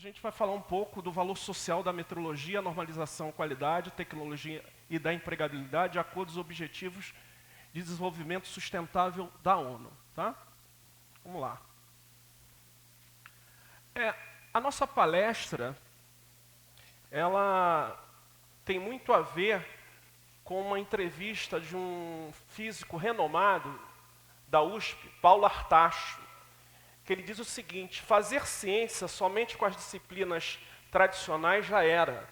gente vai falar um pouco do valor social da metrologia, normalização, qualidade, tecnologia e da empregabilidade, de acordo com os objetivos de desenvolvimento sustentável da ONU. Tá? Vamos lá. A nossa palestra, ela tem muito a ver com uma entrevista de um físico renomado da USP, Paulo Artacho, que ele diz o seguinte: fazer ciência somente com as disciplinas tradicionais já era.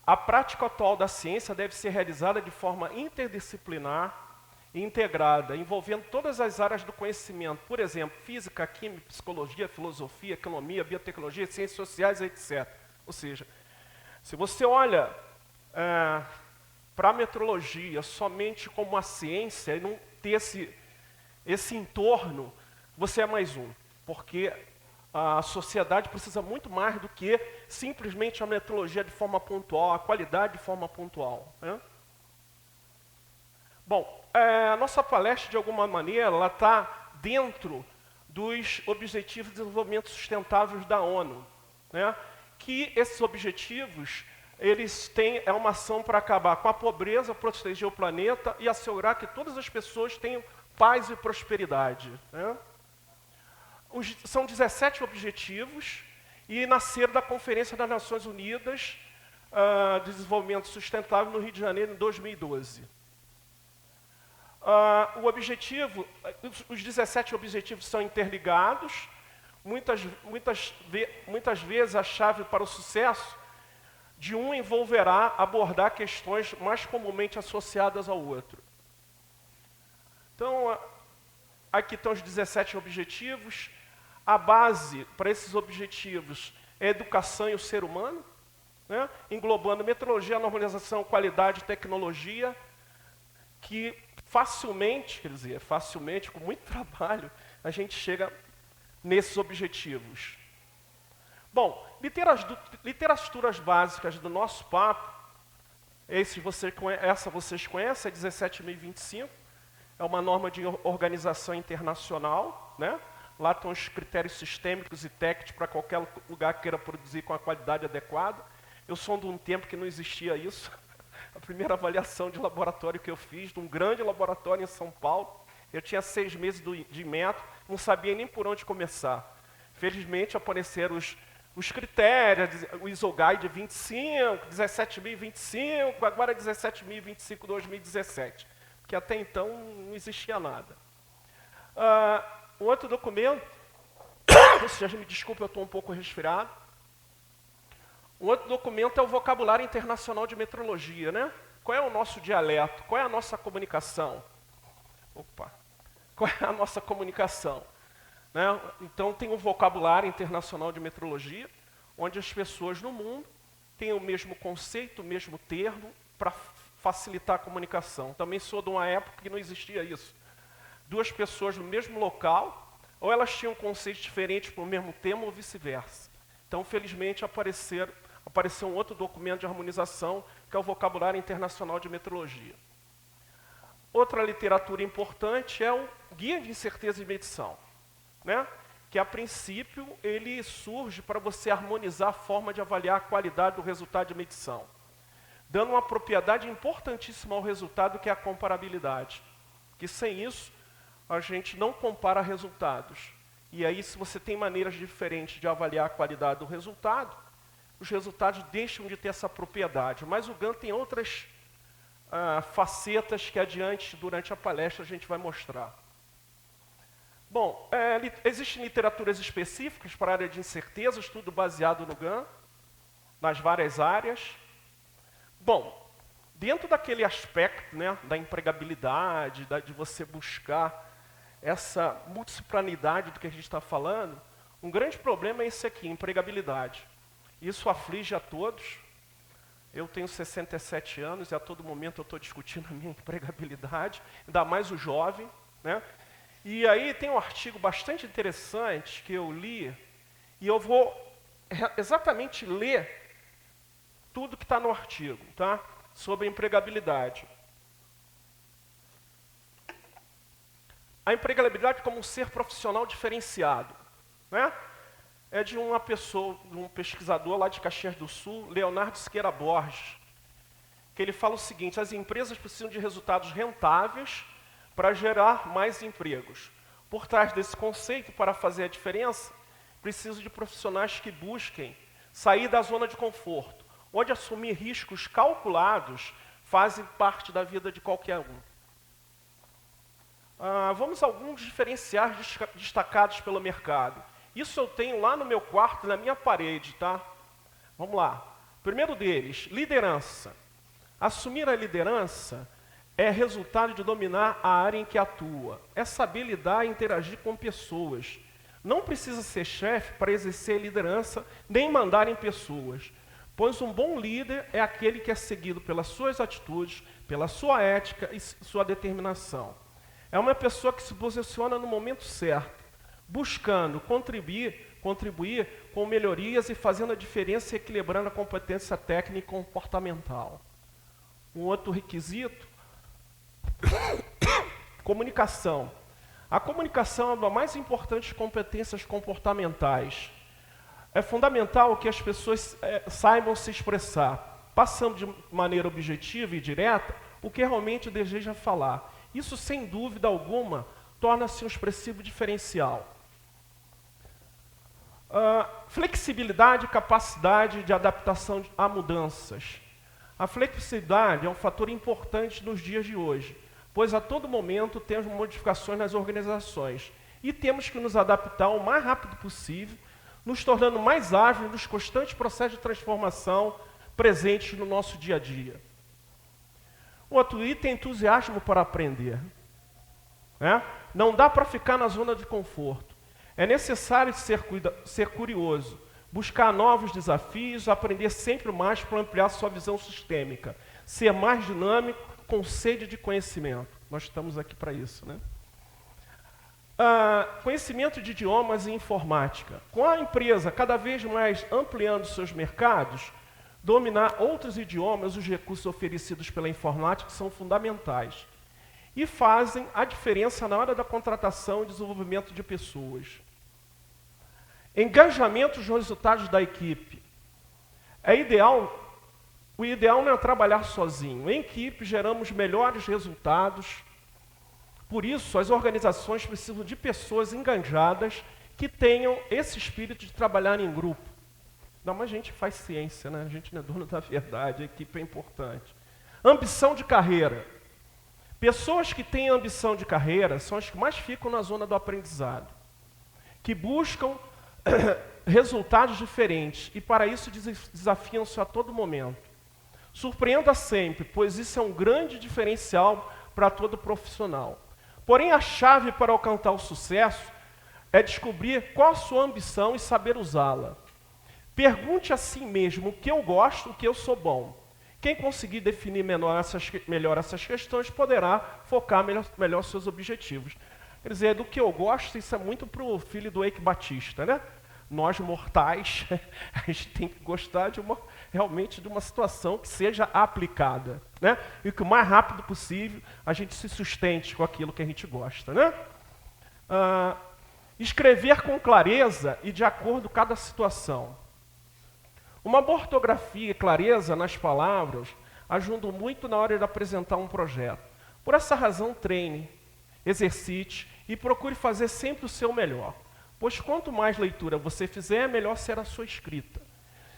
A prática atual da ciência deve ser realizada de forma interdisciplinar e integrada, envolvendo todas as áreas do conhecimento, por exemplo, física, química, psicologia, filosofia, economia, biotecnologia, ciências sociais, etc. Ou seja, se você olha para a metrologia somente como uma ciência e não ter esse entorno, você é mais um, porque a sociedade precisa muito mais do que simplesmente a metrologia de forma pontual, a qualidade de forma pontual. Né? Bom, a nossa palestra, de alguma maneira, ela está dentro dos Objetivos de Desenvolvimento Sustentáveis da ONU, né? Que esses objetivos, eles têm uma ação para acabar com a pobreza, proteger o planeta e assegurar que todas as pessoas tenham paz e prosperidade. Né? São 17 objetivos e nasceram da Conferência das Nações Unidas de Desenvolvimento Sustentável no Rio de Janeiro, em 2012. Os 17 objetivos são interligados. Muitas vezes a chave para o sucesso de um envolverá abordar questões mais comumente associadas ao outro. Então, aqui estão os 17 objetivos. A base para esses objetivos é a educação e o ser humano, né? Englobando metrologia, normalização, qualidade e tecnologia, que facilmente, com muito trabalho, a gente chega nesses objetivos. Bom, literaturas básicas do nosso papo, essa vocês conhecem, é 17.025, é uma norma de organização internacional, né? Lá estão os critérios sistêmicos e técnicos para qualquer lugar que queira produzir com a qualidade adequada. Eu sou de um tempo que não existia isso. A primeira avaliação de laboratório que eu fiz, de um grande laboratório em São Paulo, eu tinha 6 meses de método, não sabia nem por onde começar. Felizmente apareceram os critérios, o ISOGuide 25, 17.025, agora 17.025 2017, porque até então não existia nada. Um outro documento, vocês me desculpem, eu estou um pouco resfriado. Um outro documento é o Vocabulário Internacional de Metrologia, né? Qual é o nosso dialeto? Qual é a nossa comunicação? Qual é a nossa comunicação? Né? Então, tem o Vocabulário Internacional de Metrologia, onde as pessoas no mundo têm o mesmo conceito, o mesmo termo, para facilitar a comunicação. Também sou de uma época que não existia isso. Duas pessoas no mesmo local, ou elas tinham conceitos diferentes para o mesmo tema, ou vice-versa. Então, felizmente, apareceu um outro documento de harmonização, que é o Vocabulário Internacional de Metrologia. Outra literatura importante é o Guia de Incerteza e Medição, né? Que, a princípio, ele surge para você harmonizar a forma de avaliar a qualidade do resultado de medição, dando uma propriedade importantíssima ao resultado, que é a comparabilidade. Que sem isso, a gente não compara resultados. E aí, se você tem maneiras diferentes de avaliar a qualidade do resultado, os resultados deixam de ter essa propriedade. Mas o GAN tem outras facetas que adiante, durante a palestra, a gente vai mostrar. Bom, existem literaturas específicas para a área de incertezas, tudo baseado no GAN, nas várias áreas. Bom, dentro daquele aspecto, né, da empregabilidade, de você buscar essa multidisciplinaridade do que a gente está falando, um grande problema é esse aqui, empregabilidade. Isso aflige a todos. Eu tenho 67 anos e a todo momento eu estou discutindo a minha empregabilidade, ainda mais o jovem, né? E aí tem um artigo bastante interessante que eu li, e eu vou exatamente ler tudo que está no artigo, tá? Sobre a empregabilidade. A empregabilidade como um ser profissional diferenciado, né? é de uma pessoa, de um pesquisador lá de Caxias do Sul, Leonardo Siqueira Borges, que ele fala o seguinte: as empresas precisam de resultados rentáveis para gerar mais empregos. Por trás desse conceito, para fazer a diferença, preciso de profissionais que busquem sair da zona de conforto, onde assumir riscos calculados fazem parte da vida de qualquer um. Vamos a alguns diferenciais destacados pelo mercado. Isso eu tenho lá no meu quarto, na minha parede, tá? Vamos lá. Primeiro deles, liderança. Assumir a liderança é resultado de dominar a área em que atua. É saber lidar e interagir com pessoas. Não precisa ser chefe para exercer liderança, nem mandar em pessoas. Pois um bom líder é aquele que é seguido pelas suas atitudes, pela sua ética e sua determinação. É uma pessoa que se posiciona no momento certo, buscando contribuir com melhorias e fazendo a diferença e equilibrando a competência técnica e comportamental. Um outro requisito, comunicação. A comunicação é uma das mais importantes competências comportamentais. É fundamental que as pessoas saibam se expressar, passando de maneira objetiva e direta o que realmente deseja falar. Isso, sem dúvida alguma, torna-se um expressivo diferencial. Flexibilidade e capacidade de adaptação a mudanças. A flexibilidade é um fator importante nos dias de hoje, pois a todo momento temos modificações nas organizações e temos que nos adaptar o mais rápido possível, nos tornando mais ágeis nos constantes processos de transformação presentes no nosso dia a dia. Outro item, entusiasmo para aprender. Não dá para ficar na zona de conforto. É necessário ser curioso, buscar novos desafios, aprender sempre mais para ampliar sua visão sistêmica, ser mais dinâmico, com sede de conhecimento. Nós estamos aqui para isso, né? Conhecimento de idiomas e informática. Com a empresa cada vez mais ampliando seus mercados, dominar outros idiomas, os recursos oferecidos pela informática são fundamentais e fazem a diferença na hora da contratação e desenvolvimento de pessoas. Engajamento dos resultados da equipe. O ideal não é trabalhar sozinho. Em equipe geramos melhores resultados. Por isso, as organizações precisam de pessoas engajadas que tenham esse espírito de trabalhar em grupo. Não, mas a gente faz ciência, né? A gente não é dono da verdade, a equipe é importante. Ambição de carreira. Pessoas que têm ambição de carreira são as que mais ficam na zona do aprendizado, que buscam resultados diferentes e para isso desafiam-se a todo momento. Surpreenda sempre, pois isso é um grande diferencial para todo profissional. Porém, a chave para alcançar o sucesso é descobrir qual a sua ambição e saber usá-la. Pergunte a si mesmo o que eu gosto, o que eu sou bom. Quem conseguir definir melhor essas questões poderá focar melhor seus objetivos. Quer dizer, do que eu gosto, isso é muito para o filho do Eike Batista, né? Nós mortais, a gente tem que gostar realmente de uma situação que seja aplicada, né? E que o mais rápido possível a gente se sustente com aquilo que a gente gosta, né? Escrever com clareza e de acordo com cada situação. Uma boa ortografia e clareza nas palavras ajudam muito na hora de apresentar um projeto. Por essa razão, treine, exercite e procure fazer sempre o seu melhor. Pois quanto mais leitura você fizer, melhor será a sua escrita.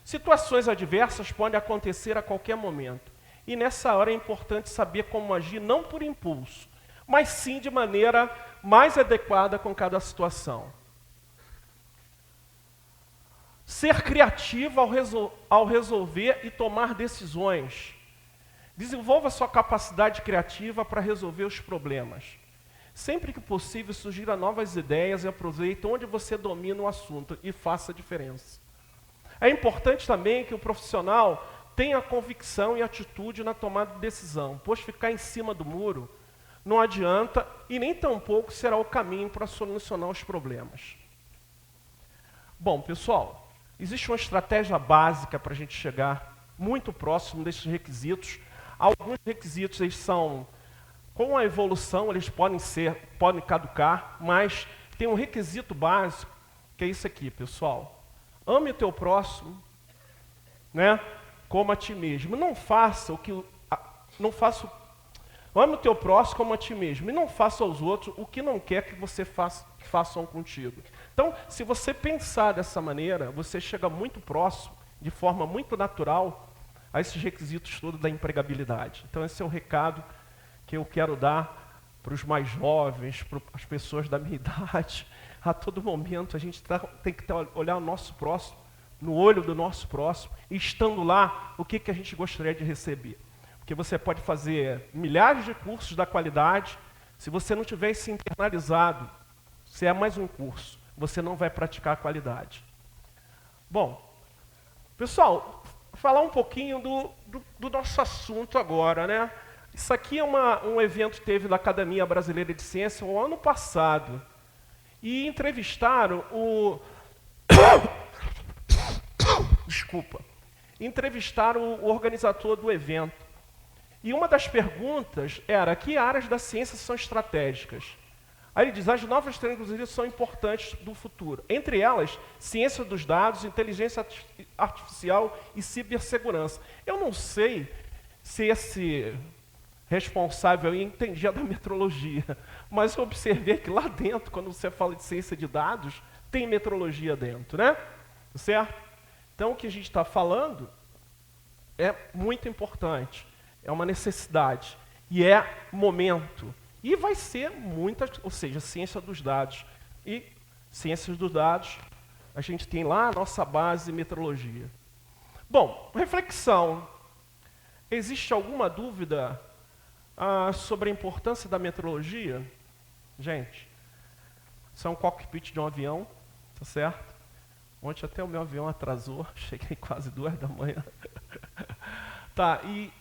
Situações adversas podem acontecer a qualquer momento. E nessa hora é importante saber como agir, não por impulso, mas sim de maneira mais adequada com cada situação. Ser criativo ao resolver e tomar decisões. Desenvolva sua capacidade criativa para resolver os problemas. Sempre que possível, sugira novas ideias e aproveite onde você domina o assunto e faça a diferença. É importante também que o profissional tenha convicção e atitude na tomada de decisão, pois ficar em cima do muro não adianta e nem tampouco será o caminho para solucionar os problemas. Bom, pessoal, existe uma estratégia básica para a gente chegar muito próximo desses requisitos. Alguns requisitos eles são, com a evolução, eles podem caducar, mas tem um requisito básico, que é isso aqui, pessoal. Ame o teu próximo, né, como a ti mesmo. Não faça o que... Não faça... Ame o teu próximo como a ti mesmo. E não faça aos outros o que não quer que façam contigo. Então, se você pensar dessa maneira, você chega muito próximo, de forma muito natural, a esses requisitos todos da empregabilidade. Então, esse é o recado que eu quero dar para os mais jovens, para as pessoas da minha idade. A todo momento, a gente tem que olhar o nosso próximo, no olho do nosso próximo, e estando lá, o que a gente gostaria de receber. Porque você pode fazer milhares de cursos da qualidade, se você não tiver isso internalizado, se é mais um curso, você não vai praticar a qualidade. Bom, pessoal, falar um pouquinho do nosso assunto agora, né? Isso aqui é um evento que teve da Academia Brasileira de Ciência no ano passado. E entrevistaram o... Desculpa. Entrevistaram o organizador do evento. E uma das perguntas era: que áreas da ciência são estratégicas? Aí ele diz: as novas tecnologias são importantes do futuro. Entre elas, ciência dos dados, inteligência artificial e cibersegurança. Eu não sei se esse responsável entendia da metrologia, mas eu observei que lá dentro, quando você fala de ciência de dados, tem metrologia dentro, né? Certo? Então, o que a gente está falando é muito importante. É uma necessidade. E é momento. E vai ser muita, ou seja, ciência dos dados. E ciências dos dados, a gente tem lá a nossa base metrologia. Bom, reflexão. Existe alguma dúvida sobre a importância da metrologia? Gente, isso é um cockpit de um avião, tá certo? Ontem até o meu avião atrasou, cheguei quase 2 da manhã. Tá, e...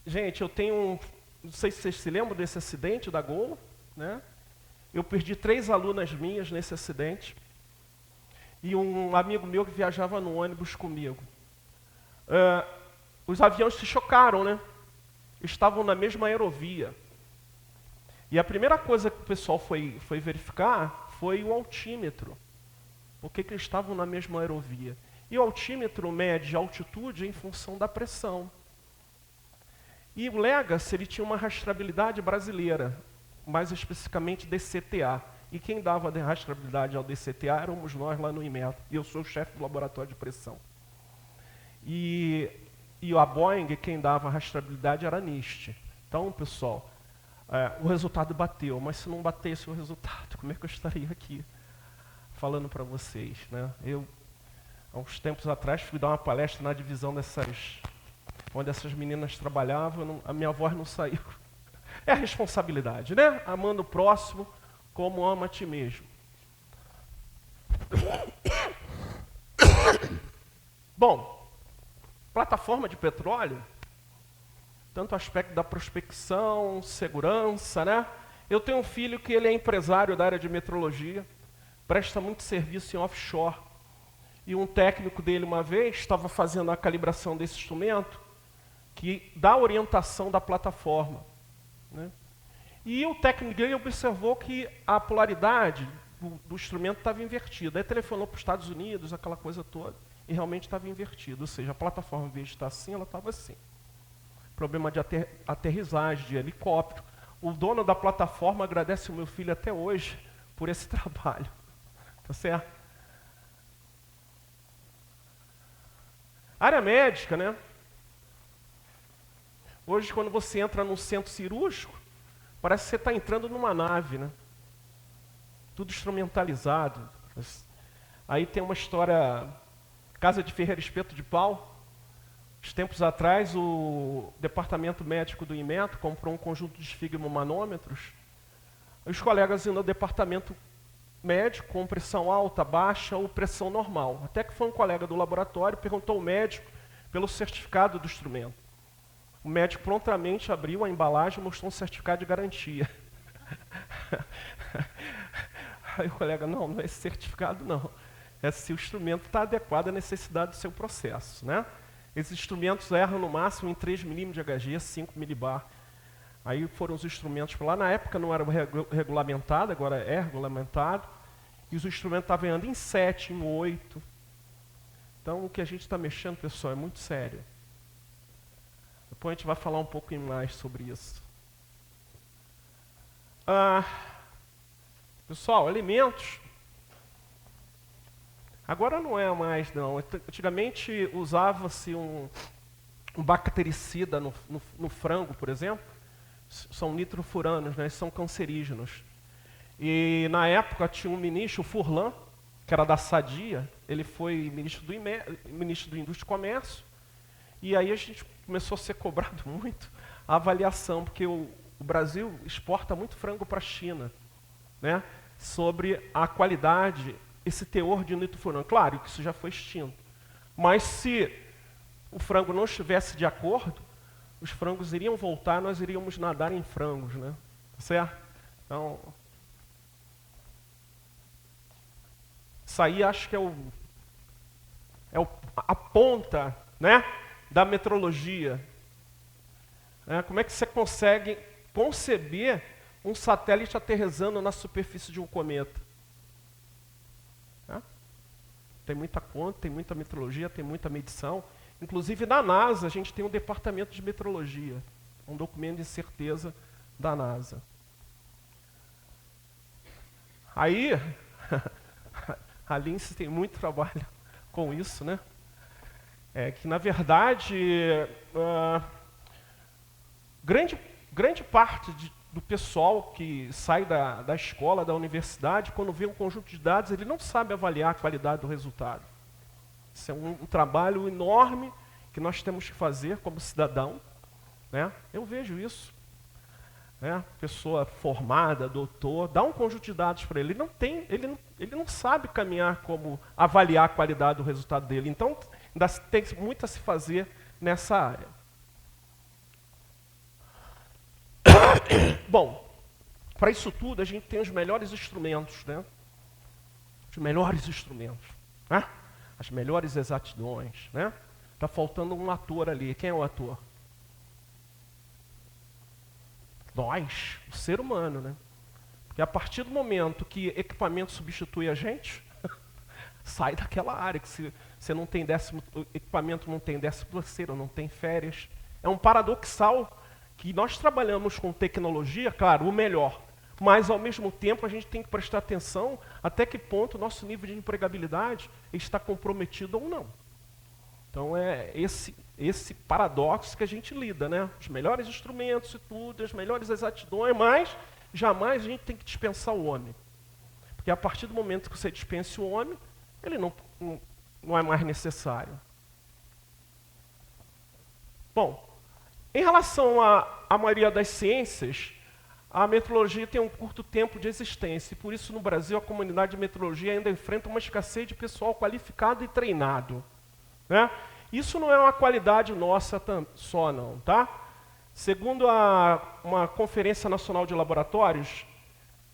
Gente, eu tenho, não sei se vocês se lembram desse acidente da Gol, né? Eu perdi 3 alunas minhas nesse acidente e um amigo meu que viajava no ônibus comigo. Os aviões se chocaram, né? Estavam na mesma aerovia. E a primeira coisa que o pessoal foi verificar foi o altímetro. Por que eles estavam na mesma aerovia? E o altímetro mede a altitude em função da pressão. E o Legacy, ele tinha uma rastreabilidade brasileira, mais especificamente DCTA. E quem dava a rastreabilidade ao DCTA éramos nós lá no Inmetro. E eu sou o chefe do laboratório de pressão. E a Boeing, quem dava a rastreabilidade era a NIST. Então, pessoal, o resultado bateu. Mas se não batesse o resultado, como é que eu estaria aqui falando para vocês, né? Eu, há uns tempos atrás, fui dar uma palestra na divisão onde essas meninas trabalhavam, a minha voz não saiu. É a responsabilidade, né? Amando o próximo como ama a ti mesmo. Bom, plataforma de petróleo, tanto o aspecto da prospecção, segurança, né? Eu tenho um filho que ele é empresário da área de metrologia, presta muito serviço em offshore. E um técnico dele, uma vez, estava fazendo a calibração desse instrumento, que dá orientação da plataforma, né? E o técnico dele observou que a polaridade do instrumento estava invertida. Aí telefonou para os Estados Unidos, aquela coisa toda, e realmente estava invertida. Ou seja, a plataforma, em vez de estar assim, ela estava assim. Problema de aterrissagem, de helicóptero. O dono da plataforma agradece o meu filho até hoje por esse trabalho. Tá certo? Área médica, né? Hoje, quando você entra num centro cirúrgico, parece que você está entrando numa nave, né? Tudo instrumentalizado. Aí tem uma história, Casa de Ferreira Espeto de Pau. Uns tempos atrás, o departamento médico do Inmetro comprou um conjunto de esfigmomanômetros. Os colegas iam no departamento médico com pressão alta, baixa ou pressão normal. Até que foi um colega do laboratório, perguntou ao médico pelo certificado do instrumento. O médico prontamente abriu a embalagem e mostrou um certificado de garantia. Aí o colega, não é esse certificado não. É se o instrumento está adequado à necessidade do seu processo, né? Esses instrumentos erram no máximo em 3 milímetros de Hg, 5 milibar. Aí foram os instrumentos para lá. Na época não era regulamentado, agora é regulamentado. E os instrumentos estavam andando em 7, em 8. Então, o que a gente está mexendo, pessoal, é muito sério. Depois a gente vai falar um pouco mais sobre isso. Pessoal, alimentos. Agora não é mais, não. Antigamente usava-se um bactericida no frango, por exemplo. São nitrofuranos, né? São cancerígenos. E na época tinha um ministro, o Furlan, que era da Sadia, ele foi ministro do Indústria e Comércio, e aí a gente começou a ser cobrado muito a avaliação, porque o Brasil exporta muito frango para a China, né? Sobre a qualidade, esse teor de nitrofurano. Claro que isso já foi extinto, mas se o frango não estivesse de acordo, os frangos iriam voltar, nós iríamos nadar em frangos, né? Certo? Então, isso aí acho que a ponta, né, da metrologia. Como é que você consegue conceber um satélite aterrissando na superfície de um cometa? Tem muita conta, tem muita metrologia, tem muita medição. Inclusive na NASA a gente tem um departamento de metrologia, um documento de certeza da NASA. Aí, a Lindsay tem muito trabalho com isso, né? Que na verdade, grande parte do pessoal que sai da escola, da universidade, quando vê um conjunto de dados, ele não sabe avaliar a qualidade do resultado. Isso é um trabalho enorme que nós temos que fazer como cidadão, né? Eu vejo isso. Pessoa formada, doutor, dá um conjunto de dados para ele. Ele não sabe caminhar como avaliar a qualidade do resultado dele. Então, ainda tem muito a se fazer nessa área. Bom, para isso tudo a gente tem os melhores instrumentos, né? Os melhores instrumentos, né? As melhores exatidões, né? Tá faltando um ator ali. Quem é o ator? Nós, o ser humano, né? Porque a partir do momento que equipamento substitui a gente, sai daquela área, que se você não tem o equipamento não tem 13º, não tem férias. É um paradoxal que nós trabalhamos com tecnologia, claro, o melhor, mas ao mesmo tempo a gente tem que prestar atenção até que ponto o nosso nível de empregabilidade está comprometido ou não. Então é esse paradoxo que a gente lida, né? Os melhores instrumentos e tudo, as melhores exatidões, mas jamais a gente tem que dispensar o homem. Porque a partir do momento que você dispensa o homem, ele não é mais necessário. Bom, em relação à maioria das ciências, a metrologia tem um curto tempo de existência, e por isso no Brasil a comunidade de metrologia ainda enfrenta uma escassez de pessoal qualificado e treinado, né? Isso não é uma qualidade nossa só não, tá? Segundo uma Conferência Nacional de Laboratórios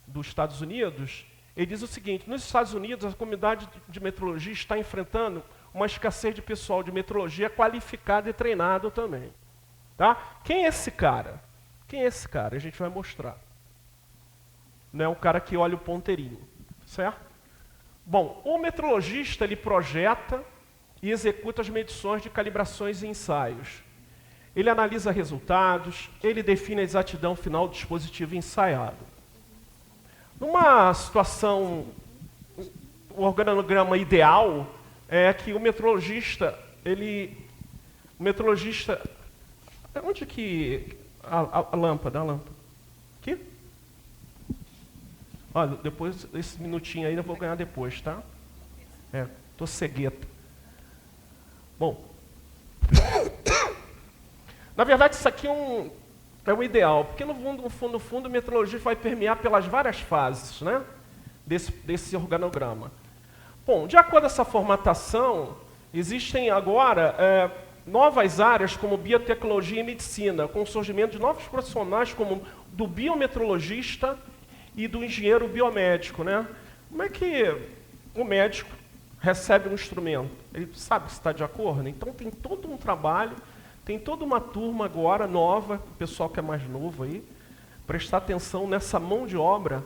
dos Estados Unidos, ele diz o seguinte: nos Estados Unidos a comunidade de metrologia está enfrentando uma escassez de pessoal de metrologia qualificado e treinado também. Tá? Quem é esse cara? Quem é esse cara? A gente vai mostrar. Não é o cara que olha o ponteirinho, certo? Bom, o metrologista ele projeta e executa as medições de calibrações e ensaios. Ele analisa resultados, ele define a exatidão final do dispositivo ensaiado. Numa situação, o organograma ideal é que o metrologista, onde que a lâmpada? Aqui? Olha, depois, esse minutinho aí eu vou ganhar depois, tá? Tô cegueta. Bom, na verdade isso aqui é um ideal, porque no fundo a metrologia vai permear pelas várias fases, né, desse organograma. Bom, de acordo com essa formatação, existem agora novas áreas como biotecnologia e medicina, com o surgimento de novos profissionais como do biometrologista e do engenheiro biomédico, né? Como é que o médico recebe um instrumento? Ele sabe se está de acordo? Então tem todo um trabalho, tem toda uma turma agora nova, o pessoal que é mais novo aí, prestar atenção nessa mão de obra,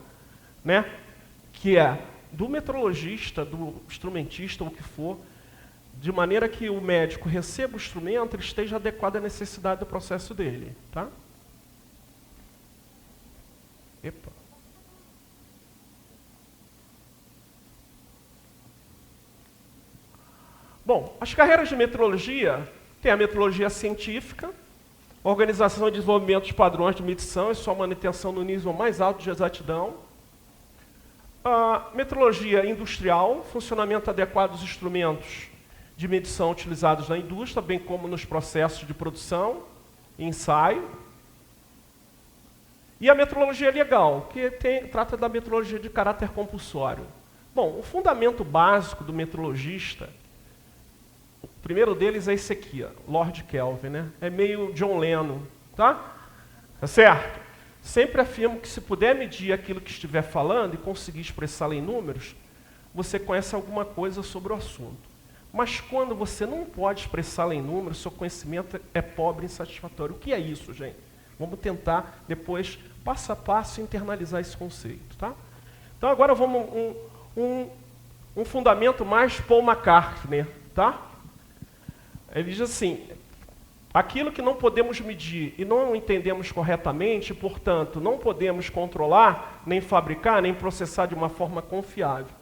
né? Que é do metrologista, do instrumentista, ou o que for, de maneira que o médico receba o instrumento, ele esteja adequado à necessidade do processo dele, tá? Epa. Bom, as carreiras de metrologia, tem a metrologia científica, organização e desenvolvimento de padrões de medição e sua manutenção no nível mais alto de exatidão. A metrologia industrial, funcionamento adequado dos instrumentos de medição utilizados na indústria, bem como nos processos de produção e ensaio. E a metrologia legal, que trata da metrologia de caráter compulsório. Bom, o fundamento básico do metrologista, o primeiro deles é esse aqui, ó, Lord Kelvin, né? É meio John Lennon, tá? Tá certo? Sempre afirmo que se puder medir aquilo que estiver falando e conseguir expressá-lo em números, você conhece alguma coisa sobre o assunto. Mas quando você não pode expressá-lo em números, seu conhecimento é pobre e insatisfatório. O que é isso, gente? Vamos tentar depois, passo a passo, internalizar esse conceito, tá? Então agora vamos um fundamento mais Paul McCartney, tá? Ele diz assim: aquilo que não podemos medir e não entendemos corretamente, portanto, não podemos controlar, nem fabricar, nem processar de uma forma confiável.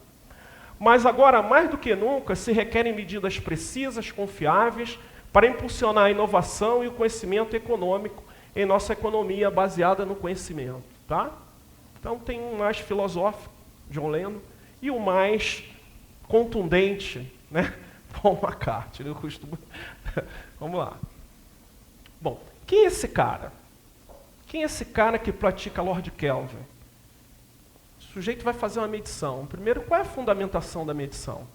Mas agora, mais do que nunca, se requerem medidas precisas, confiáveis, para impulsionar a inovação e o conhecimento econômico em nossa economia baseada no conhecimento, tá? Então tem um mais filosófico, John Lennon, e o mais contundente, né? Paul McCartney. Eu costumo... Vamos lá. Bom, quem é esse cara? Quem é esse cara que pratica Lord Kelvin? O sujeito vai fazer uma medição. Primeiro, qual é a fundamentação da medição?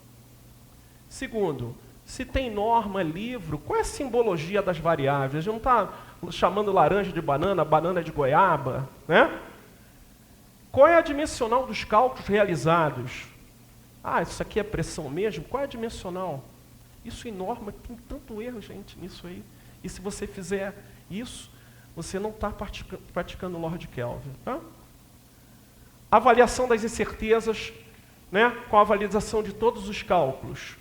Segundo, se tem norma, livro, qual é a simbologia das variáveis? A gente não está chamando laranja de banana, banana de goiaba, né? Qual é a dimensional dos cálculos realizados? Ah, isso aqui é pressão mesmo? Qual é a dimensional? Isso em norma, tem tanto erro, gente, nisso aí. E se você fizer isso, você não está praticando Lord Kelvin, tá? Avaliação das incertezas, né, com a avaliação de todos os cálculos.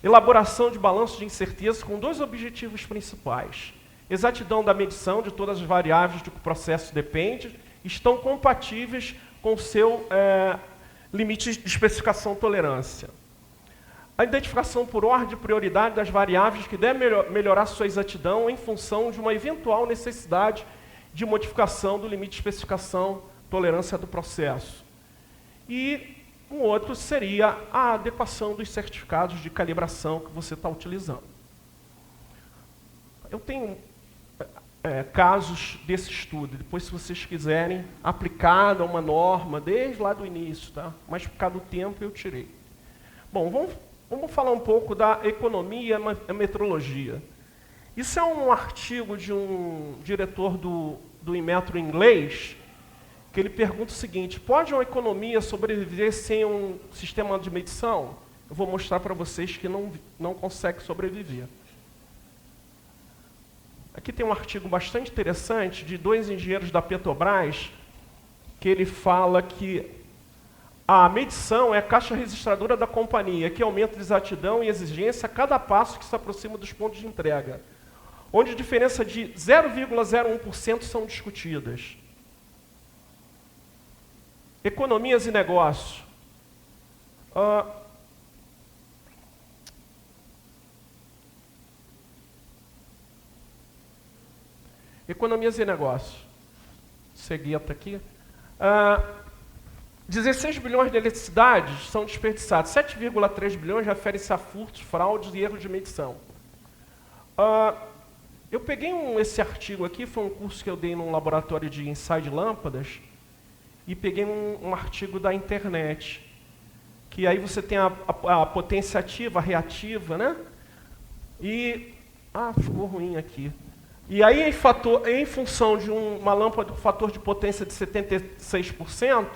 Elaboração de balanço de incerteza com dois objetivos principais. Exatidão da medição de todas as variáveis do que o processo depende, estão compatíveis com o seu limite de especificação tolerância. A identificação por ordem de prioridade das variáveis que devem melhorar sua exatidão em função de uma eventual necessidade de modificação do limite de especificação tolerância do processo. E um outro seria a adequação dos certificados de calibração que você está utilizando. Eu tenho casos desse estudo, depois se vocês quiserem, aplicado a uma norma desde lá do início, tá? Mas por causa do tempo eu tirei. Bom, vamos falar um pouco da economia e metrologia. Isso é um artigo de um diretor do Inmetro inglês, que ele pergunta o seguinte: pode uma economia sobreviver sem um sistema de medição? Eu vou mostrar para vocês que não consegue sobreviver. Aqui tem um artigo bastante interessante de dois engenheiros da Petrobras, que ele fala que a medição é a caixa registradora da companhia, que aumenta a exatidão e exigência a cada passo que se aproxima dos pontos de entrega, onde a diferença de 0,01% são discutidas. Economias e negócios. Economias e negócios. Segui até aqui. 16 bilhões de eletricidades são desperdiçados. 7,3 bilhões referem-se a furtos, fraudes e erros de medição. Eu peguei esse artigo aqui, foi um curso que eu dei num laboratório de ensaio de lâmpadas, e peguei um artigo da internet, que aí você tem a potência ativa, a reativa, né? E... ficou ruim aqui. E aí, em função de uma lâmpada com fator de potência de 76%,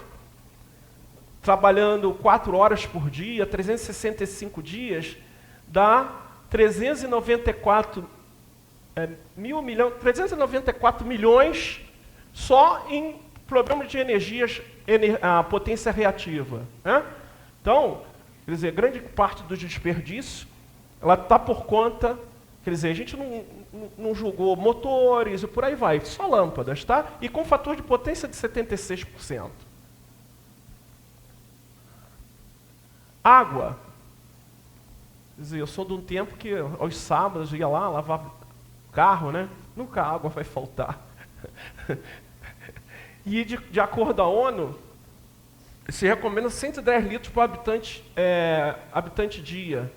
trabalhando 4 horas por dia, 365 dias, dá 394 milhões só em problemas de energias, a potência reativa, né? Então, quer dizer, grande parte do desperdício ela está por conta, quer dizer, a gente não julgou motores e por aí vai, só lâmpadas, tá? E com fator de potência de 76%. Água. Quer dizer, eu sou de um tempo que aos sábados eu ia lá, lavava carro, né? Nunca a água vai faltar. E de acordo com a ONU, se recomenda 110 litros por habitante dia.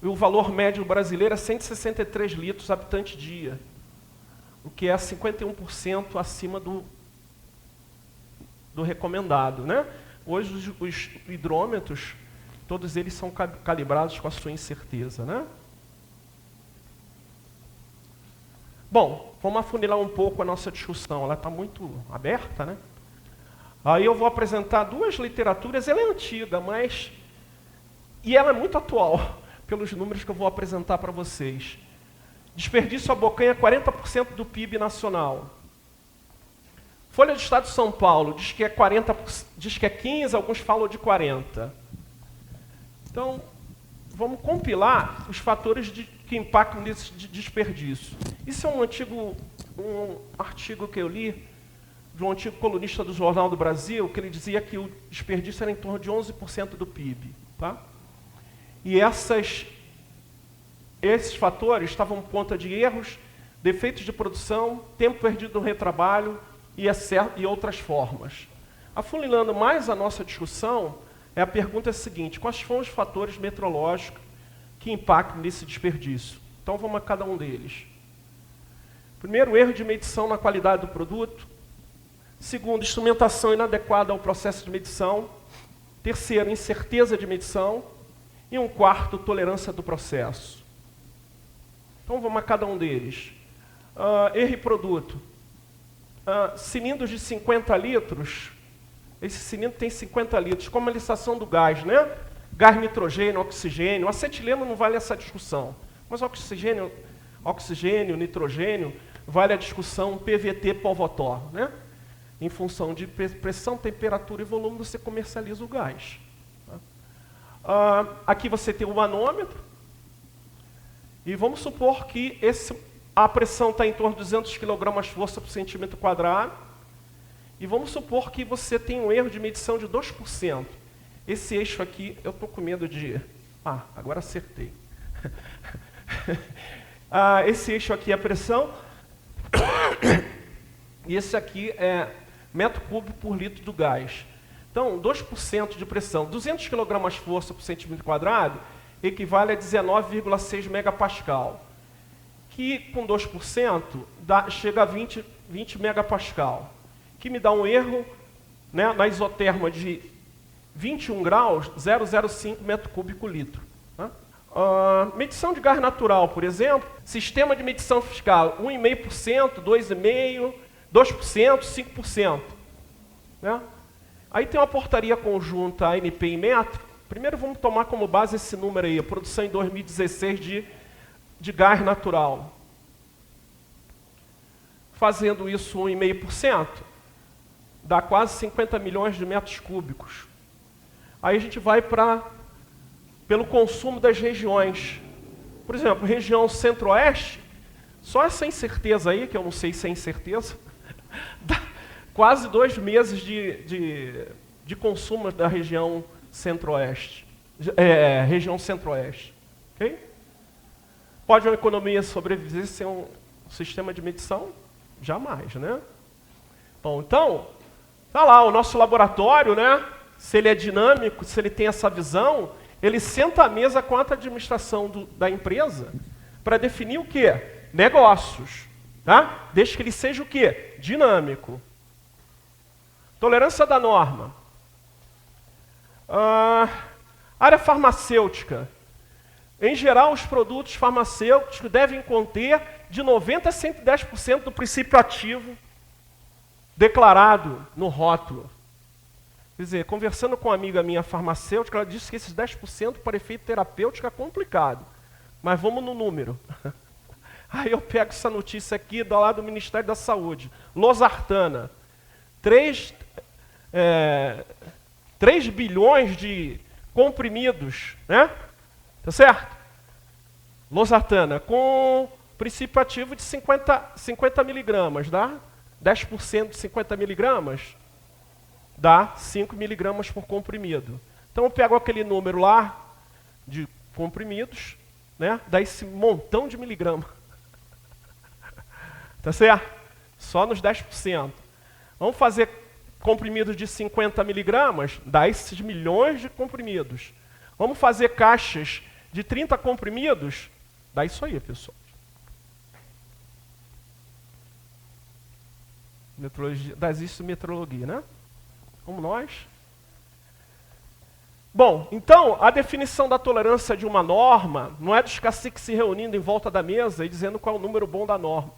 E o valor médio brasileiro é 163 litros habitante dia, o que é 51% acima do recomendado, né? Hoje os hidrômetros, todos eles são calibrados com a sua incerteza, né? Bom, vamos afunilar um pouco a nossa discussão, ela está muito aberta, né? Aí eu vou apresentar duas literaturas, ela é antiga, e ela é muito atual, pelos números que eu vou apresentar para vocês. Desperdício abocanha 40% do PIB nacional. Folha do Estado de São Paulo diz que é 15%, alguns falam de 40%. Então, vamos compilar os fatores que impactam nesse desperdício. Isso é um artigo que eu li de um antigo colunista do Jornal do Brasil, que ele dizia que o desperdício era em torno de 11% do PIB. Tá? E esses fatores estavam por conta de erros, defeitos de produção, tempo perdido no retrabalho e outras formas. Afunilando mais a nossa discussão, a pergunta é a seguinte: quais foram os fatores meteorológicos que impactam nesse desperdício? Então vamos a cada um deles. Primeiro, erro de medição na qualidade do produto. Segundo, instrumentação inadequada ao processo de medição. Terceiro, incerteza de medição. E um quarto, tolerância do processo. Então vamos a cada um deles. Erro e produto. Cilindros de 50 litros. Esse cilindro tem 50 litros. Comercialização do gás, né? Gás nitrogênio, oxigênio. Acetileno não vale essa discussão. Mas oxigênio, nitrogênio, vale a discussão PVT Polvotor, né? Em função de pressão, temperatura e volume, você comercializa o gás. Aqui você tem o manômetro. E vamos supor que a pressão está em torno de 200 kg força por centímetro quadrado. E vamos supor que você tem um erro de medição de 2%. Esse eixo aqui, eu estou com medo de... agora acertei. Esse eixo aqui é a pressão. E esse aqui é metro cúbico por litro do gás. Então, 2% de pressão, 200 kg força por centímetro quadrado, equivale a 19,6 megapascal. Que com 2% chega a 20 megapascal. Que me dá um erro, né, na isoterma de 21 graus, 0,05 metro cúbico litro. Tá? Medição de gás natural, por exemplo, sistema de medição fiscal, 1,5%, 2,5%, 2%, 5%. Né? Aí tem uma portaria conjunta ANP em metro. Primeiro vamos tomar como base esse número aí, a produção em 2016 de gás natural. Fazendo isso 1,5%, dá quase 50 milhões de metros cúbicos. Aí a gente vai pelo consumo das regiões. Por exemplo, região centro-oeste, só essa incerteza aí, que eu não sei se é incerteza, dá quase 2 meses de consumo da região centro-oeste. Região centro-oeste. Okay? Pode uma economia sobreviver sem um sistema de medição? Jamais, né? Bom, então, tá lá o nosso laboratório, né? Se ele é dinâmico, se ele tem essa visão, ele senta à mesa com a administração da empresa para definir o quê? Negócios, tá? Desde que ele seja o quê? Dinâmico. Tolerância da norma. Área farmacêutica. Em geral, os produtos farmacêuticos devem conter de 90% a 110% do princípio ativo declarado no rótulo. Quer dizer, conversando com uma amiga minha farmacêutica, ela disse que esses 10% para efeito terapêutico é complicado. Mas vamos no número. Aí eu pego essa notícia aqui do lado do Ministério da Saúde. Losartana. 3 bilhões de comprimidos, né? Tá certo? Losartana, com princípio ativo de 50 miligramas, dá 10% de 50 miligramas, dá 5 miligramas por comprimido. Então eu pego aquele número lá de comprimidos, né, dá esse montão de miligrama. Tá certo? Só nos 10%. Vamos fazer comprimidos de 50 miligramas, dá esses milhões de comprimidos. Vamos fazer caixas de 30 comprimidos, dá isso aí, pessoal. Metrologia, dá isso metrologia, né? Como nós. Bom, então, a definição da tolerância de uma norma não é dos caciques se reunindo em volta da mesa e dizendo qual é o número bom da norma.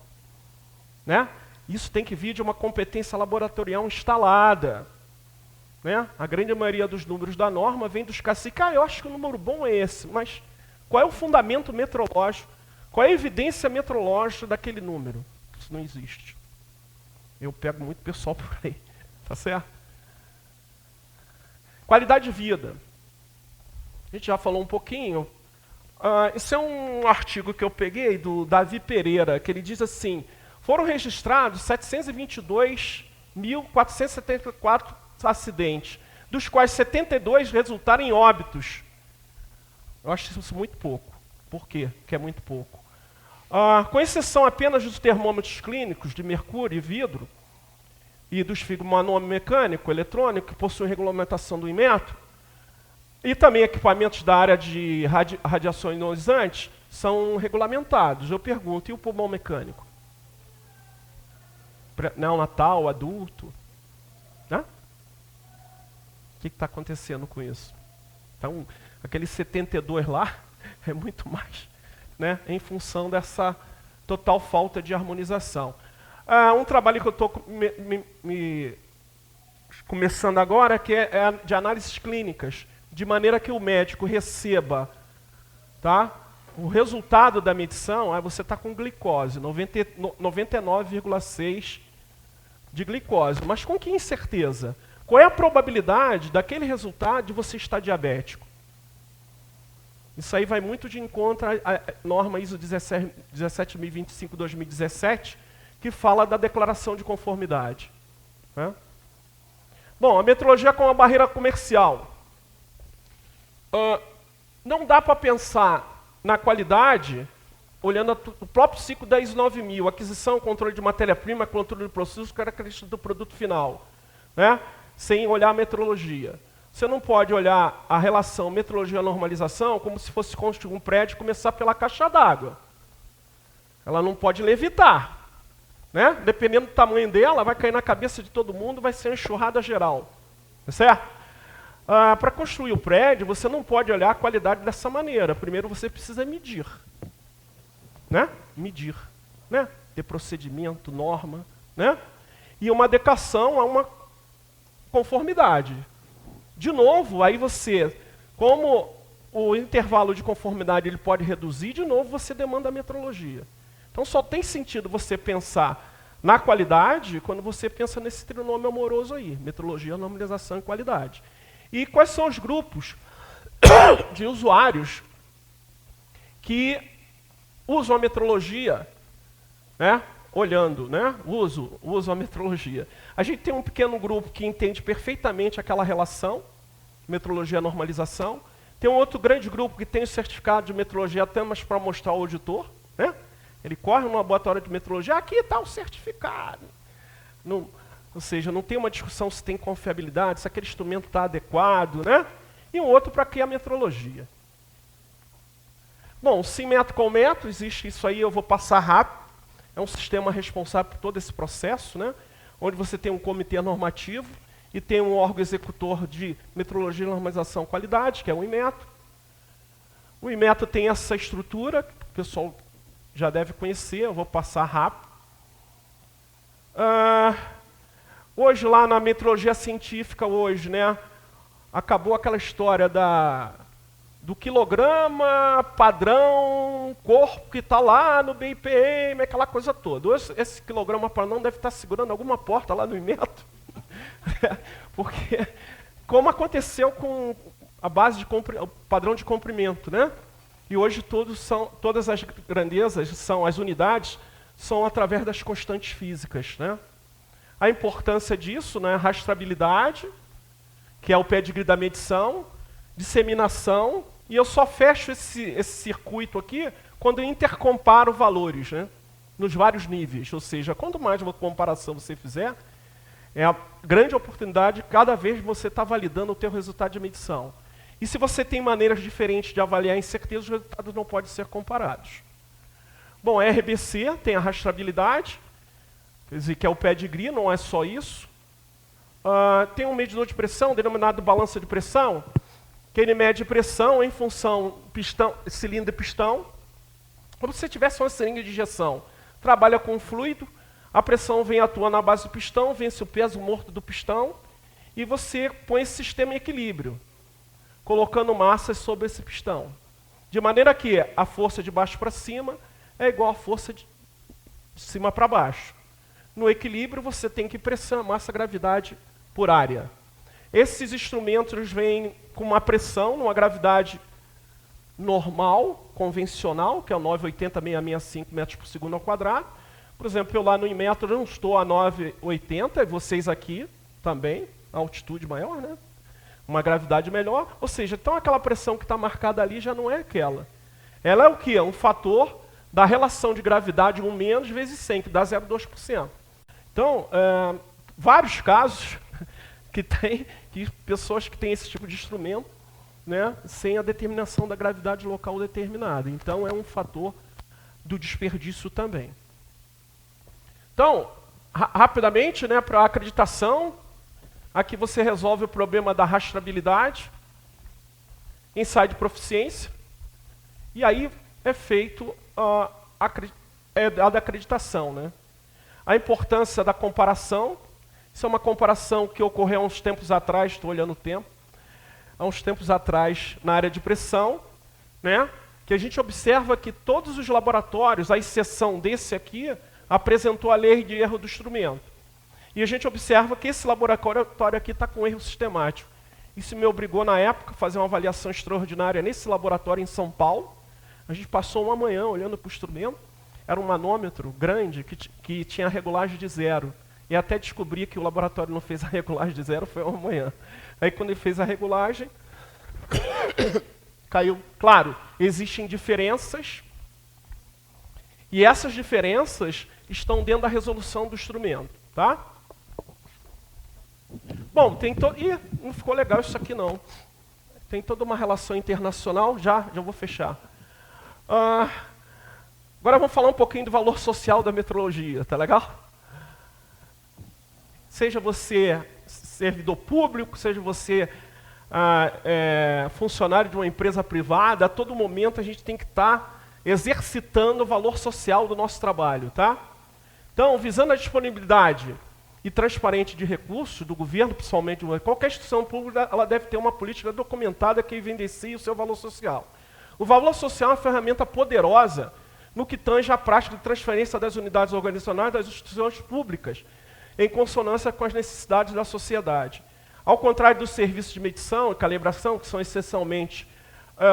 Né? Isso tem que vir de uma competência laboratorial instalada. Né? A grande maioria dos números da norma vem dos caciques. Eu acho que o número bom é esse, mas qual é o fundamento metrológico? Qual é a evidência metrológica daquele número? Isso não existe. Eu pego muito pessoal por aí. Tá certo? Qualidade de vida. A gente já falou um pouquinho. Esse é um artigo que eu peguei do Davi Pereira, que ele diz assim: foram registrados 722.474 acidentes, dos quais 72 resultaram em óbitos. Eu acho isso muito pouco. Por quê? Porque é muito pouco. Com exceção apenas dos termômetros clínicos de mercúrio e vidro, e do esfigmanômetro mecânico, eletrônico, que possuem regulamentação do Inmetro, e também equipamentos da área de radiação ionizante, são regulamentados. Eu pergunto, e o pulmão mecânico? Neonatal, adulto? Né? O que está acontecendo com isso? Então, aquele 72 lá é muito mais, né, em função dessa total falta de harmonização. Um trabalho que eu estou começando agora, que é de análises clínicas, de maneira que o médico receba, tá, o resultado da medição. Você está com glicose, 99,6 de glicose. Mas com que incerteza? Qual é a probabilidade daquele resultado de você estar diabético? Isso aí vai muito de encontro à norma ISO 17025-2017, que fala da declaração de conformidade. Né? Bom, a metrologia como uma barreira comercial. Não dá para pensar na qualidade olhando o próprio ciclo da ISO 9000, aquisição, controle de matéria-prima, controle de processos, características do produto final, né? Sem olhar a metrologia. Você não pode olhar a relação metrologia-normalização como se fosse construir um prédio e começar pela caixa d'água. Ela não pode levitar. Né? Dependendo do tamanho dela, vai cair na cabeça de todo mundo, vai ser uma enxurrada geral. Tá certo? Para construir o prédio, você não pode olhar a qualidade dessa maneira. Primeiro você precisa medir. Né? Medir. Né? Ter procedimento, norma. Né? E uma adequação a uma conformidade. De novo, aí você, como o intervalo de conformidade ele pode reduzir, de novo você demanda a metrologia. Então só tem sentido você pensar na qualidade quando você pensa nesse trinômio amoroso aí, metrologia, normalização e qualidade. E quais são os grupos de usuários que usam a metrologia, né, olhando, né, usam a metrologia. A gente tem um pequeno grupo que entende perfeitamente aquela relação, metrologia-normalização. Tem um outro grande grupo que tem o certificado de metrologia apenas para mostrar ao auditor, né? Ele corre no laboratório de metrologia, aqui está o certificado. Não, ou seja, não tem uma discussão se tem confiabilidade, se aquele instrumento está adequado, né? E um outro para que a metrologia. Bom, sim metro com metro, existe isso aí, eu vou passar rápido. É um sistema responsável por todo esse processo, né? Onde você tem um comitê normativo e tem um órgão executor de metrologia, normalização e qualidade, que é o Inmetro. O Inmetro tem essa estrutura, que o pessoal já deve conhecer, eu vou passar rápido. Hoje, lá na metrologia científica, hoje, né, acabou aquela história do quilograma, padrão, corpo que está lá no BIPM, aquela coisa toda. Hoje, esse quilograma padrão deve estar segurando alguma porta lá no Inmetro. Porque, como aconteceu com a base de padrão de comprimento, né? E hoje todas as grandezas, as unidades, são através das constantes físicas, né? A importância disso, né, rastreabilidade, que é o pedigree da medição, disseminação, e eu só fecho esse circuito aqui quando eu intercomparo valores, né, nos vários níveis. Ou seja, quanto mais uma comparação você fizer, é a grande oportunidade de cada vez você estar validando o teu resultado de medição. E se você tem maneiras diferentes de avaliar a incerteza, os resultados não podem ser comparados. Bom, a RBC tem a rastreabilidade, quer dizer que é o pedigree, não é só isso. Tem um medidor de pressão, denominado balança de pressão, que ele mede pressão em função pistão, cilindro e pistão. Como se você tivesse uma seringa de injeção, trabalha com fluido, a pressão vem atuando na base do pistão, vence o peso morto do pistão, e você põe esse sistema em equilíbrio, colocando massas sobre esse pistão. De maneira que a força de baixo para cima é igual à força de cima para baixo. No equilíbrio, você tem que pressão, massa, gravidade por área. Esses instrumentos vêm com uma pressão, numa gravidade normal, convencional, que é o 980,665 metros por segundo ao quadrado. Por exemplo, eu lá no Inmetro eu não estou a 980, e vocês aqui também, a altitude maior, né? Uma gravidade melhor. Ou seja, então aquela pressão que está marcada ali já não é aquela. Ela é o quê? É um fator da relação de gravidade 1 menos vezes 100, que dá 0,2%. Então, vários casos que pessoas que têm esse tipo de instrumento, né, sem a determinação da gravidade local determinada. Então, é um fator do desperdício também. Então, rapidamente, né, para a acreditação, aqui você resolve o problema da rastreabilidade, ensaio de proficiência, e aí é feito a da acreditação, né? A importância da comparação, isso é uma comparação que ocorreu há uns tempos atrás, estou olhando o tempo, há uns tempos atrás na área de pressão, né, que a gente observa que todos os laboratórios, à exceção desse aqui, apresentou a lei de erro do instrumento. E a gente observa que esse laboratório aqui está com erro sistemático. Isso me obrigou, na época, a fazer uma avaliação extraordinária nesse laboratório em São Paulo. A gente passou uma manhã olhando para o instrumento. Era um manômetro grande que tinha regulagem de 0. E até descobri que o laboratório não fez a regulagem de 0, foi uma manhã. Aí quando ele fez a regulagem, caiu. Claro, existem diferenças, e essas diferenças estão dentro da resolução do instrumento, tá? Bom, Ih, não ficou legal isso aqui não. Tem toda uma relação internacional, já vou fechar. Agora vamos falar um pouquinho do valor social da metrologia, tá legal? Seja você servidor público, seja você funcionário de uma empresa privada, a todo momento a gente tem que estar exercitando o valor social do nosso trabalho, tá? Então, visando a disponibilidade e transparente de recursos do governo, principalmente qualquer instituição pública, ela deve ter uma política documentada que evidencie o seu valor social. O valor social é uma ferramenta poderosa no que tange à prática de transferência das unidades organizacionais das instituições públicas, em consonância com as necessidades da sociedade. Ao contrário dos serviços de medição e calibração, que são essencialmente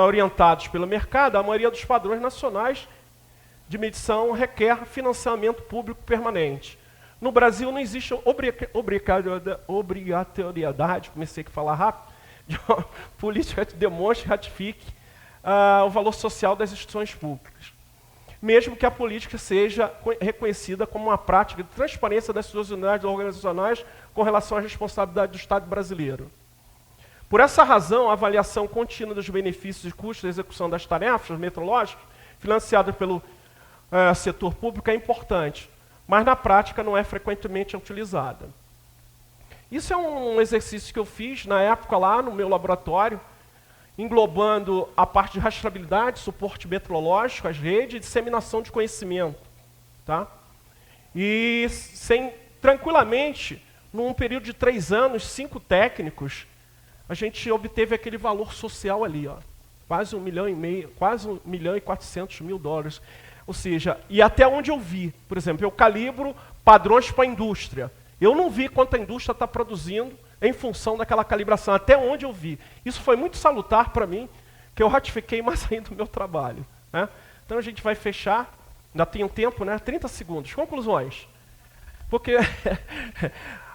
orientados pelo mercado, a maioria dos padrões nacionais de medição requer financiamento público permanente. No Brasil não existe obrigatoriedade, comecei a falar rápido, de uma política que demonstre e ratifique o valor social das instituições públicas, mesmo que a política seja reconhecida como uma prática de transparência das suas unidades organizacionais com relação à responsabilidade do Estado brasileiro. Por essa razão, a avaliação contínua dos benefícios e custos da execução das tarefas metrológicas financiadas pelo setor público é importante, mas na prática não é frequentemente utilizada. Isso é um exercício que eu fiz na época lá no meu laboratório, englobando a parte de rastreabilidade, suporte metrológico, as redes e disseminação de conhecimento. Tá? E tranquilamente, num período de 3 anos, 5 técnicos, a gente obteve aquele valor social ali, ó, quase 1,5 milhão, quase $1,4 milhão. Ou seja, e até onde eu vi, por exemplo, eu calibro padrões para a indústria. Eu não vi quanto a indústria está produzindo em função daquela calibração, até onde eu vi. Isso foi muito salutar para mim, que eu ratifiquei mais ainda o meu trabalho, né? Então a gente vai fechar, ainda tem um tempo, né? 30 segundos. Conclusões. Porque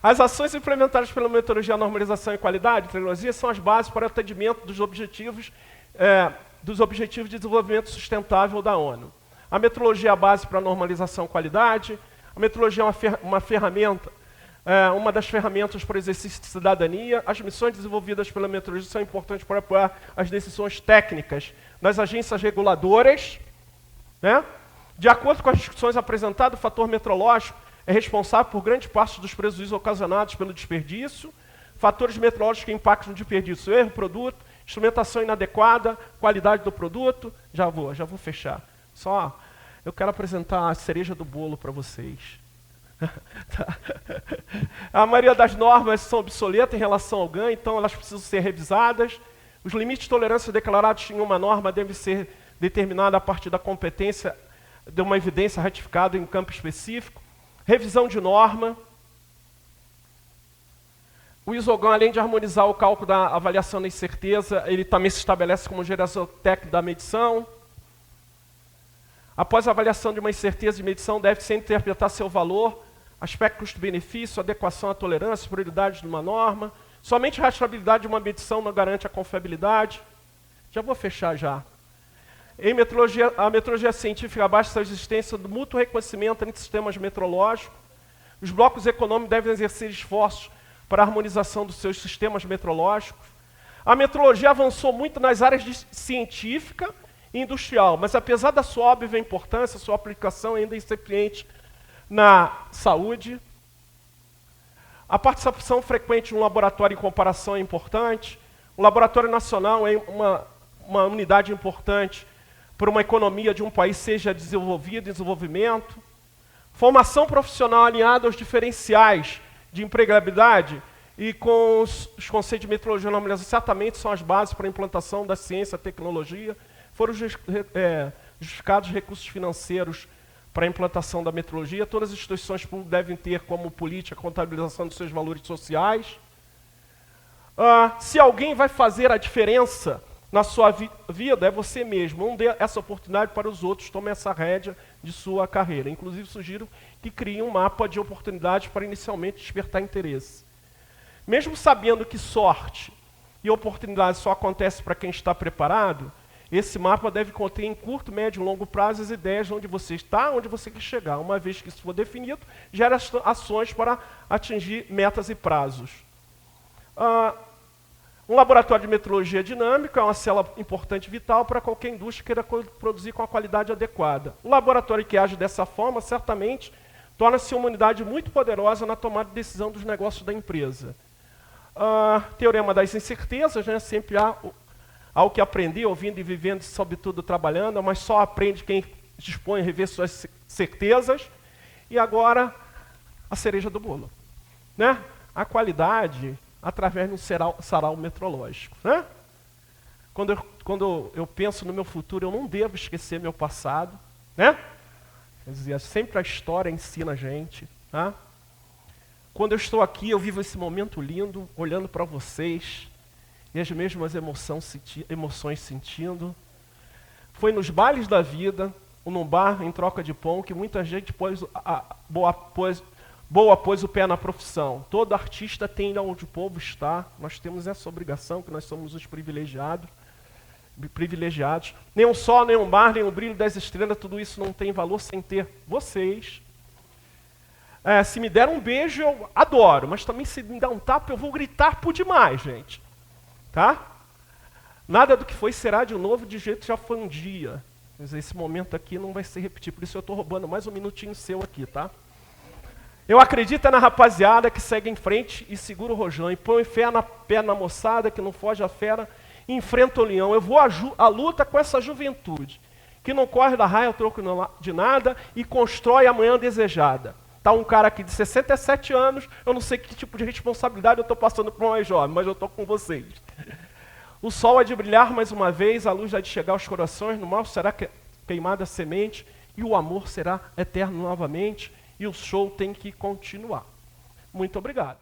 as ações implementadas pela metodologia normalização e qualidade, tecnologia, são as bases para o atendimento dos objetivos de desenvolvimento sustentável da ONU. A metodologia é a base para a normalização e qualidade. A metodologia é uma ferramenta, uma das ferramentas para o exercício de cidadania. As missões desenvolvidas pela metodologia são importantes para apoiar as decisões técnicas das agências reguladoras, né? De acordo com as discussões apresentadas, o fator metrológico é responsável por grande parte dos prejuízos ocasionados pelo desperdício. Fatores metrológicos que impactam no desperdício: erro, produto, instrumentação inadequada, qualidade do produto. Já vou fechar. Só, eu quero apresentar a cereja do bolo para vocês. Tá. A maioria das normas são obsoletas em relação ao ganho, então elas precisam ser revisadas. Os limites de tolerância declarados em uma norma devem ser determinados a partir da competência de uma evidência ratificada em um campo específico. Revisão de norma. O ISOGAN, além de harmonizar o cálculo da avaliação da incerteza, ele também se estabelece como geração técnica da medição. Após a avaliação de uma incerteza de medição, deve-se interpretar seu valor, aspecto custo-benefício, adequação à tolerância, prioridade de uma norma. Somente a rastreabilidade de uma medição não garante a confiabilidade. Já vou fechar já. A metodologia científica basta a existência do mútuo reconhecimento entre sistemas metrológicos. Os blocos econômicos devem exercer esforços para a harmonização dos seus sistemas metrológicos. A metrologia avançou muito nas áreas científica e industrial, mas apesar da sua óbvia importância, sua aplicação ainda é incipiente na saúde. A participação frequente no laboratório em comparação é importante. O laboratório nacional é uma unidade importante para uma economia de um país seja desenvolvida, desenvolvimento. Formação profissional alinhada aos diferenciais de empregabilidade e com os conceitos de metrologia e normalização certamente são as bases para a implantação da ciência e tecnologia. Foram justificados recursos financeiros para a implantação da metrologia. Todas as instituições públicas devem ter como política a contabilização dos seus valores sociais. Se alguém vai fazer a diferença na sua vida, é você mesmo. Não dê essa oportunidade para os outros, tome essa rédea de sua carreira. Inclusive, sugiro que crie um mapa de oportunidades para inicialmente despertar interesse. Mesmo sabendo que sorte e oportunidade só acontece para quem está preparado, esse mapa deve conter em curto, médio e longo prazo as ideias de onde você está, onde você quer chegar. Uma vez que isso for definido, gera ações para atingir metas e prazos. Um laboratório de metrologia dinâmica é uma célula importante e vital para qualquer indústria que queira produzir com a qualidade adequada. O laboratório que age dessa forma, certamente, torna-se uma unidade muito poderosa na tomada de decisão dos negócios da empresa. Teorema das incertezas, né? Sempre há o que aprender, ouvindo e vivendo, sobretudo trabalhando, mas só aprende quem dispõe a rever suas certezas. E agora, a cereja do bolo, né? A qualidade através de um sarau metrológico, né? Quando eu penso no meu futuro, eu não devo esquecer meu passado, né? Quer dizer, sempre a história ensina a gente, tá? Quando eu estou aqui, eu vivo esse momento lindo, olhando para vocês, e as mesmas emoções sentindo. Foi nos bailes da vida, ou num bar em troca de pão, que muita gente pôs o pé na profissão. Todo artista tem onde o povo está. Nós temos essa obrigação, que nós somos os privilegiados. Nem um sol, nem um mar, nem o brilho das estrelas, tudo isso não tem valor sem ter vocês. Se me der um beijo, eu adoro, mas também se me der um tapa, eu vou gritar por demais, gente. Tá? Nada do que foi será de novo, de jeito que já foi um dia. Mas esse momento aqui não vai se repetir, por isso eu estou roubando mais um minutinho seu aqui, tá? Eu acredito na rapaziada que segue em frente e segura o rojão, e põe fé na moçada que não foge a fera e enfrenta o leão. Eu vou à luta com essa juventude, que não corre da raia ao troco de nada e constrói a manhã desejada. Está um cara aqui de 67 anos, eu não sei que tipo de responsabilidade eu estou passando para o mais jovem, mas eu estou com vocês. O sol há de brilhar mais uma vez, a luz há de chegar aos corações, no mal será queimada a semente, e o amor será eterno novamente, e o show tem que continuar. Muito obrigado.